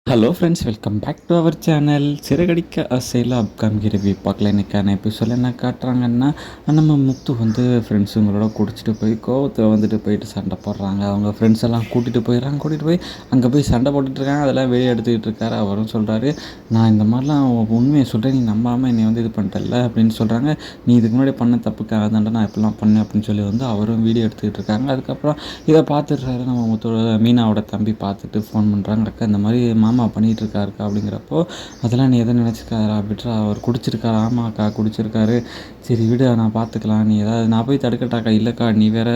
Hello friends, welcome back to our channel. சிறகடிக்க ஆசையில் upcoming review பார்க்கல. இன்றைக்கான எபிசோடில் என்ன காட்டுறாங்கன்னா, நம்ம முத்து வந்து ஃப்ரெண்ட்ஸுங்களோட குடிச்சிட்டு போய் கோவத்தில் வந்துட்டு போயிட்டு சண்டை போடுறாங்க. அவங்க ஃப்ரெண்ட்ஸ் எல்லாம் கூட்டிகிட்டு போய் அங்கே போய் சண்டை போட்டுட்ருக்காங்க. அதெல்லாம் வெளியே எடுத்துக்கிட்டு இருக்காரு. அவரும் சொல்கிறாரு, நான் இந்த மாதிரிலாம் உண்மையை சொல்கிறேன், நீ நம்பாமல் என்னை வந்து இது பண்ணிட்டல அப்படின்னு சொல்கிறாங்க. நீ இதுக்கு முன்னாடி பண்ண தப்புக்காக தாண்டா நான் இப்படிலாம் பண்ணேன் அப்படின்னு சொல்லி வந்து அவரும் வீடியோ எடுத்துக்கிட்டு இருக்காங்க. அதுக்கப்புறம் இதை பார்த்துட்றாரு நம்ம முத்தோட மீனாவோட தம்பி பார்த்துட்டு ஃபோன் பண்ணுறாங்க. அக்கா இந்த மாதிரி மாமா பண்ணிகிட்ருக்காருக்கா அப்படிங்கிறப்போ, அதெல்லாம் நீ எதை நினச்சிக்காரா விட்றா, அவர் குடிச்சிருக்காரு. ஆமாக்கா குடிச்சிருக்காரு, சரி விடு நான் பார்த்துக்கலாம், நீ ஏதாவது நான் போய் தடுக்கட்டாக்கா. இல்லைக்கா நீ வேறு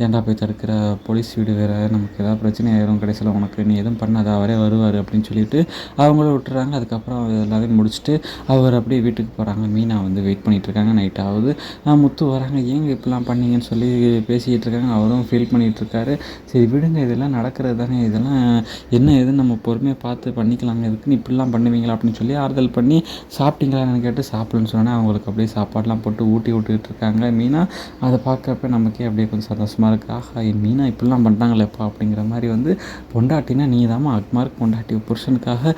ஏன்டா போய் தடுக்கிற, போலீஸ் வீடு வேறு, நமக்கு ஏதாவது பிரச்சனை ஆயிரும் கடைசியில் உனக்கு, நீ எதுவும் பண்ணாத, அவரே வருவார் அப்படின்னு சொல்லிட்டு அவங்களும் விட்டுறாங்க. அதுக்கப்புறம் எல்லாத்தையும் முடிச்சுட்டு அவர் அப்படியே வீட்டுக்கு போகிறாங்க. மீனா வந்து வெயிட் பண்ணிகிட்ருக்காங்க. நைட் ஆகுது. முத்து வராங்க. ஏங்க இப்படிலாம் பண்ணீங்கன்னு சொல்லி பேசிக்கிட்டு இருக்காங்க. அவரும் ஃபீல் பண்ணிகிட்ருக்காரு. சரி விடுங்க, இதெல்லாம் நடக்கிறது தானே, இதெல்லாம் என்ன ஏதுன்னு நம்ம பொறுமையாக பார்த்து பண்ணிக்கலாங்க, இதுக்குன்னு இப்படிலாம் பண்ணுவீங்களா அப்படின்னு சொல்லி ஆறுதல் பண்ணி, சாப்பிட்டீங்களான்னு கேட்டு சாப்பிடலன்னு சொன்னால் அவங்களுக்கு அப்படியே சாப்பாடெலாம் போட்டு ஊட்டி விட்டுக்கிட்டு இருக்காங்க மீனா. அதை பார்க்குறப்ப நமக்கே அப்படியே கொஞ்சம் சந்தோஷமாக இருக்குது. ஆஹா, என் மீனா இப்படிலாம் பண்ணுறாங்களேப்பா அப்படிங்கிற மாதிரி வந்து, பொண்டாட்டினா நீ தாம்மா அக்மார்க் பொண்டாட்டி, புருஷனுக்காக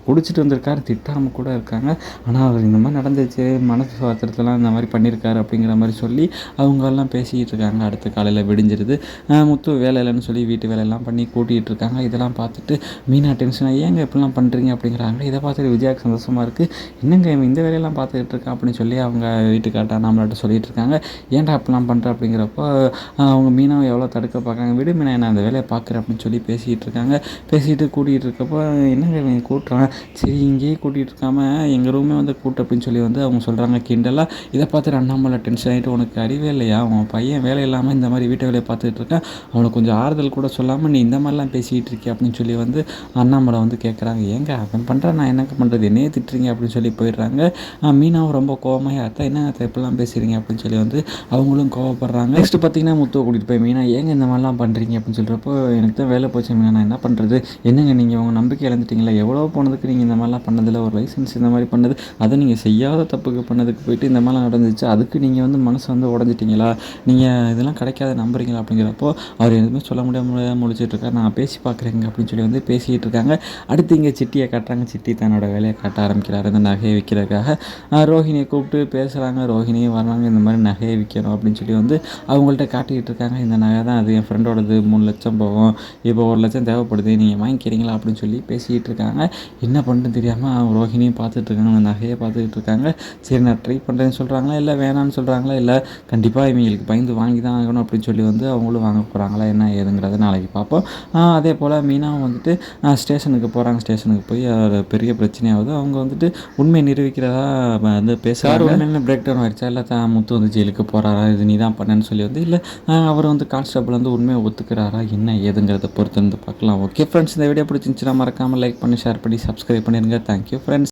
குடிச்சிட்டு வந்திருக்காரு, திட்டாமல் கூட இருக்காங்க. ஆனால் அவர் இந்த மாதிரி நடந்துச்சு, மனசு சுவாத்திரத்தெல்லாம் இந்த மாதிரி பண்ணியிருக்காரு அப்படிங்கிற மாதிரி சொல்லி அவங்கெல்லாம் பேசிக்கிட்டு இருக்காங்க. அடுத்த காலையில் விடிஞ்சிருது. முத்து வேலை இல்லைன்னு சொல்லி வீட்டு வேலையெல்லாம் பண்ணி கூட்டிகிட்டு இருக்காங்க. இதெல்லாம் பார்த்துட்டு மீனா டென்ஷனாக, ஏங்க இப்படிலாம் பண்ணுறீங்க அப்படிங்கிறாங்க. இதை பார்த்துட்டு விஜயாவுக்கு சந்தோஷமாக இருக்குது. என்னங்க இந்த வேலையெல்லாம் பார்த்துக்கிட்டு இருக்கேன் அப்படின்னு சொல்லி அவங்க வீட்டுக்காட்டா நம்மளாட்ட சொல்லிகிட்டு இருக்காங்க. ஏன்டா இப்படிலாம் பண்ணுற அப்படிங்கிறப்போ, அவங்க மீனாவை எவ்வளோ தடுக்க பார்க்குறாங்க. விடு மீனா, நான் அந்த வேலையை பார்க்குறேன் அப்படின்னு சொல்லி பேசிக்கிட்டு இருக்காங்க. பேசிக்கிட்டு கூட்டிகிட்டு இருக்கப்போ, என்னங்க இவங்க கூட்டுறாங்க, சரி இங்கேயே கூட்டிகிட்டு இருக்காமல் எங்கள் ரூமே வந்து கூட்டு அப்படின்னு சொல்லி வந்து அவங்க சொல்கிறாங்க கிண்டலாக. இதை பார்த்துட்டு அண்ணாமலை டென்ஷன் ஆகிட்டு, உனக்கு அறிவே இல்லையா, அவன் பையன் வேலை இல்லாமல் இந்த மாதிரி வீட்டை வேலையை பார்த்துக்கிட்டு இருக்கேன், அவனுக்கு கொஞ்சம் ஆறுதல் கூட சொல்லாமல் நீ இந்த மாதிரிலாம் பேசிக்கிட்டு இருக்கே அப்படின்னு சொல்லி வந்து அண்ணாமலை வந்து கேட்குறாங்க. ஏங்க அவன் பண்ணுறேன், நான் என்னங்க பண்ணுறது, என்னையே திட்டுறீங்க அப்படின்னு சொல்லி போயிடுறாங்க. மீனாவும் ரொம்ப கோவமாக, அத்தை என்ன அத்தை இப்படிலாம் பேசுகிறீங்க அப்படின்னு சொல்லி வந்து அவங்களும் கோவப்படுறாங்க. நெக்ஸ்ட்டு பார்த்தீங்கன்னா முத்துவை கூட்டிகிட்டு போய், மீனா ஏங்க இந்த மாதிரிலாம் பண்ணுறீங்க அப்படின்னு சொல்கிறப்போ, எனக்கு தான் வேலை போச்சு மீனா, நான் என்ன பண்ணுறது, என்னங்க நீங்கள் உங்கள் நம்பிக்கை இழந்துட்டீங்களா, எவ்வளோ போனதுக்கு நீங்கள் இந்த மாதிரிலாம் பண்ணதில்லை, ஒரு லைசன்ஸ் இந்த மாதிரி பண்ணது, அதை நீங்கள் செய்யாத தப்புக்கு பண்ணதுக்கு போயிட்டு இந்த மாதிரிலாம் நடந்துச்சு, அதுக்கு நீங்கள் வந்து மனசு வந்து உடஞ்சிட்டிங்களா, நீங்கள் இதெல்லாம் கிடைக்காத நம்புறீங்களா அப்படிங்கிறப்போ, அவர் எதுவுமே சொல்ல முடியாமல் முழிச்சிட்ருக்காரு. நான் பேசி பார்க்குறேங்க அப்படின்னு சொல்லி வந்து பேசிக்கிட்டு இருக்காங்க. அடுத்து இங்கே சிட்டியை காட்டுறாங்க. சிட்டி தன்னோட வேலையை காட்ட ஆரம்பிக்கிறாரு. இந்த நகையை விற்கிறதுக்காக ரோஹிணியை கூப்பிட்டு பேசுகிறாங்க. ரோஹிணியும் வர்றாங்க. இந்த மாதிரி நகையை விற்கணும் அப்படின்னு சொல்லி வந்து அவங்கள்ட்ட காட்டிக்கிட்டு இருக்காங்க. இந்த நகை தான் அது, என் ஃப்ரெண்டோடது, 3 லட்சம் போகும், இப்போ 1 லட்சம் தேவைப்படுது, நீங்கள் வாங்கிக்கிறீங்களா அப்படின்னு சொல்லி பேசிக்கிட்டு இருக்காங்க. என்ன பண்ணுறது தெரியாமல் ரோஹிணியும் பார்த்துட்டு இருக்காங்க, அந்த நகையை பார்த்துக்கிட்டு இருக்காங்க. சரி நான் ட்ரை பண்ணுறேன்னு சொல்கிறாங்களா, இல்லை வேணான்னு சொல்கிறாங்களா, இல்லை கண்டிப்பாக இவங்களுக்கு பயந்து வாங்கி தான் ஆகணும் அப்படின்னு சொல்லி வந்து அவங்களும் வாங்க போகிறாங்களா, என்ன ஏதுங்கிறத நாளைக்கு பார்ப்போம். அதே போல் மீனாவும் வந்துட்டு ஸ்டேஷனுக்கு போகிறாங்க. ஸ்டேஷனுக்கு போய் பெரிய பிரச்சனையாகுது. அவங்க வந்துட்டு உண்மையை நிரூபிக்கிறதா வந்து பேசுகிறாரு. உண்மையிலே பிரேக் டவுன் ஆகிடுச்சா, இல்லை முத்து வந்து ஜெயிலுக்கு போகிறாரா, இது நீ தான் பண்ணேன்னு சொல்லி வந்து, இல்லை அவர் வந்து கான்ஸ்டபிள் வந்து உண்மையை ஒத்துக்கிறாரா, என்ன ஏதுங்கிறத பொறுத்து வந்து பார்க்கலாம். ஓகே ஃப்ரெண்ட்ஸ், இந்த வீடியோ பிடிச்சிருந்துச்சுன்னா மறக்காமல் லைக் பண்ணி, ஷேர் பண்ணி, சப்ஸ்கிரைப் பண்ணிடுங்க. Thank you friends.